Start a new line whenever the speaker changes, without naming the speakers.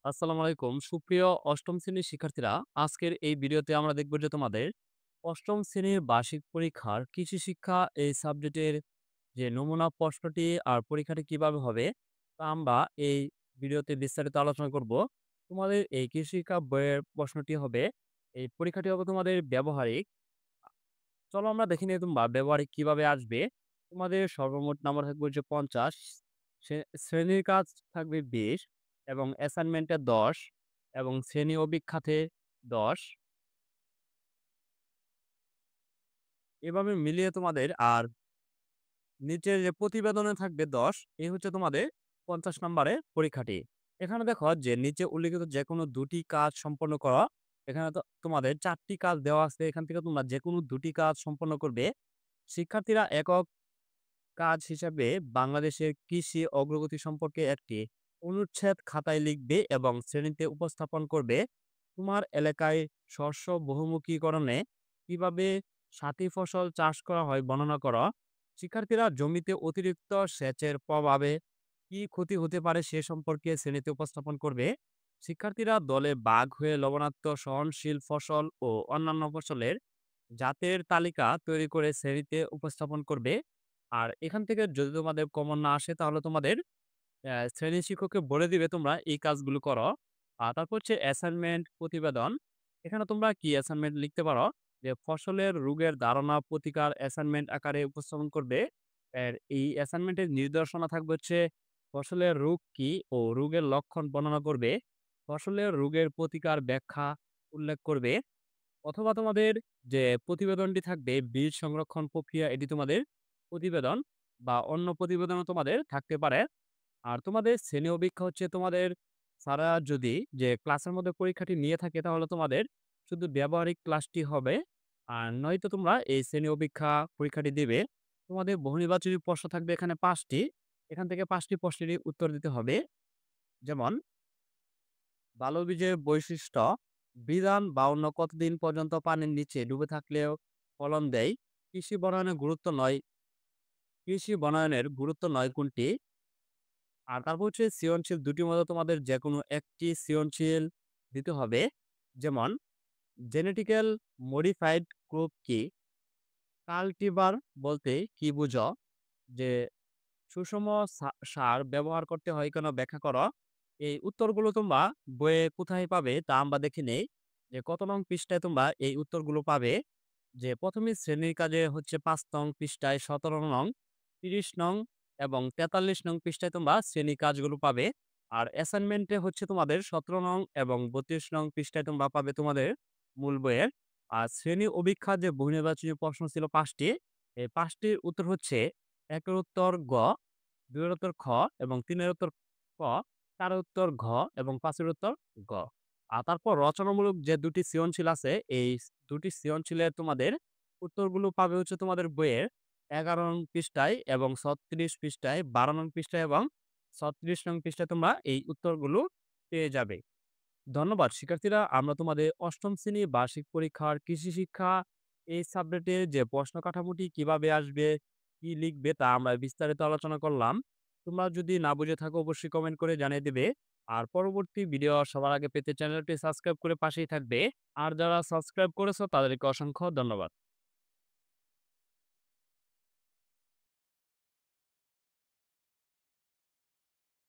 আসসালামু আলাইকুম। সুপ্রিয় অষ্টম শ্রেণীর শিক্ষার্থীরা, আজকের এই ভিডিওতে আমরা দেখব যে তোমাদের অষ্টম শ্রেণীর বার্ষিক পরীক্ষার কৃষি শিক্ষা এই সাবজেক্টের যে নমুনা প্রশ্নটি আর পরীক্ষাটি কিভাবে হবে তা আমরা এই ভিডিওতে বিস্তারিত আলোচনা করব। তোমাদের এই কৃষি শিক্ষা বইয়ের প্রশ্নটি হবে, এই পরীক্ষাটি হবে তোমাদের ব্যবহারিক। চলো আমরা দেখে নিই তোমরা ব্যবহারিক কিভাবে আসবে। তোমাদের সর্বমোট নাম্বার থাকবে হচ্ছে ৫০, শ্রেণীর কাজ থাকবে ২০ এবং অ্যাসাইনমেন্টে ১০ এবং শ্রেণী অভিক্ষাতে ১০। এভাবে মিলিয়ে তোমাদের আর নিচের যে প্রতিবেদনে থাকবে ১০, এই হচ্ছে তোমাদের ৫০ নম্বরের পরীক্ষাটি। এখানে দেখো যে নিচে উল্লিখিত যেকোনো ২ টি কাজ সম্পন্ন করা। এখানে তো তোমাদের ৪ টি কাজ দেওয়া আছে। এখান থেকে তোমরা যেকোনো ২ টি কাজ সম্পন্ন করবে। শিক্ষার্থীরা একক কাজ হিসাবে বাংলাদেশের কৃষি অগ্রগতি সম্পর্কে একটি অনুচ্ছেদ খাতায় লিখবে এবং শ্রেণীতে উপস্থাপন করবে। তোমার এলাকায় শস্য বহুমুখীকরণে কিভাবে সাথী ফসল চাষ করা হয় বর্ণনা করো। শিক্ষার্থীরা জমিতে অতিরিক্ত সেচের প্রভাবে কি ক্ষতি হতে পারে সে সম্পর্কে শ্রেণীতে উপস্থাপন করবে। শিক্ষার্থীরা দলে ভাগ হয়ে লবণাক্ত সহনশীল ফসল ও অন্যান্য ফসলের জাতের তালিকা তৈরি করে শ্রেণীতে উপস্থাপন করবে। আর এখান থেকে যদি তোমাদের কমন না আসে তাহলে তোমাদের শ্রেণী শিক্ষককে বলে দিবে তোমরা এই কাজগুলো করো। আর তারপর হচ্ছে অ্যাসাইনমেন্ট প্রতিবেদন। এখানে তোমরা কি অ্যাসাইনমেন্ট লিখতে পারো যে ফসলের রোগের ধারণা প্রতিকার অ্যাসাইনমেন্ট আকারে উপস্থাপন করবে। এই অ্যাসাইনমেন্টের নির্দেশনা থাকবে হচ্ছে ফসলের রোগ কি ও রোগের লক্ষণ বর্ণনা করবে। ফসলের রোগের প্রতিকার ব্যাখ্যা উল্লেখ করবে। অথবা তোমাদের যে প্রতিবেদনটি থাকবে বীজ সংরক্ষণ প্রক্রিয়া, এটি তোমাদের প্রতিবেদন বা অন্য প্রতিবেদনও তোমাদের থাকতে পারে। আর তোমাদের শ্রেণী অপেক্ষা হচ্ছে তোমাদের স্যাররা যদি যে ক্লাসের মধ্যে পরীক্ষাটি নিয়ে থাকে তাহলে তোমাদের শুধু ব্যবহারিক ক্লাসটি হবে। আর নয়তো তোমরা এই শ্রেণী অপেক্ষা পরীক্ষাটি দিবে। তোমাদের বহুনির্বাচনী প্রশ্ন থাকবে এখানে ৫টি। এখান থেকে ৫টি প্রশ্নেরই উত্তর দিতে হবে। যেমন ভালো বীজের বৈশিষ্ট্য, বিধান বা অন্য কতদিন পর্যন্ত পানির নিচে ডুবে থাকলেও ফলন দেয়। কৃষি বনায়নের গুরুত্ব নয়, কৃষি বনায়নের গুরুত্ব নয় কোনটি? আর তারপর হচ্ছে সৃজনশীল ২ টির মধ্যে তোমাদের যেকোনো একটি সৃজনশীল দিতে হবে। যেমন জেনেটিক্যাল মডিফাইড ক্রপ কি? কাল্টিভার বলতে কি বুঝো? যে সুষম সার ব্যবহার করতে হয় কেন ব্যাখ্যা করো। এই উত্তরগুলো তোমরা বইয়ে কোথায় পাবে তা আমরা দেখে নেই। যে কত নং পৃষ্ঠায় তোমরা এই উত্তরগুলো পাবে। যে ১ম শ্রেণীর কাজে হচ্ছে ৫ নং পৃষ্ঠায়, ১৭ নং, ৩০ নং এবং ৪৩ নং পৃষ্ঠায় তোমরা শ্রেণীর কাজগুলো পাবে। আর অ্যাসাইনমেন্টে হচ্ছে তোমাদের ১৭ নং এবং ৩২ নং পৃষ্ঠায় তোমরা পাবে তোমাদের মূল বইয়ের। আর শ্রেণী অভীক্ষা যে বহুনির্বাচনী প্রশ্ন ছিল ৫ টি, এই ৫ টির উত্তর হচ্ছে ১ এর উত্তর গ, ২ এর উত্তর খ এবং ৩ এর উত্তর ক, ৪ এর উত্তর ঘ এবং ৫ এর উত্তর গ। আর তারপর রচনামূলক যে ২ টি সৃজনশীল আছে, এই ২ টি সৃজনশীলের তোমাদের উত্তরগুলো পাবে হচ্ছে তোমাদের বইয়ের ১১ নং পৃষ্ঠায় এবং ৩৬ পৃষ্ঠায়, ১২ নং পৃষ্ঠায় এবং ৩৬ নং পৃষ্ঠায় তোমরা এই উত্তরগুলো পেয়ে যাবে। ধন্যবাদ শিক্ষার্থীরা। আমরা তোমাদের অষ্টম শ্রেণী বার্ষিক পরীক্ষার কৃষি শিক্ষা এই সাবজেক্টের যে প্রশ্ন কাঠামোটি কিভাবে আসবে, কি লিখবে তা আমরা বিস্তারিত আলোচনা করলাম। তোমরা যদি না বুঝে থাকো অবশ্যই কমেন্ট করে জানিয়ে দিবে। আর পরবর্তী ভিডিও সবার আগে পেতে চ্যানেলটি সাবস্ক্রাইব করে পাশেই থাকবে। আর যারা সাবস্ক্রাইব করেছো তাদেরকে অসংখ্য ধন্যবাদ।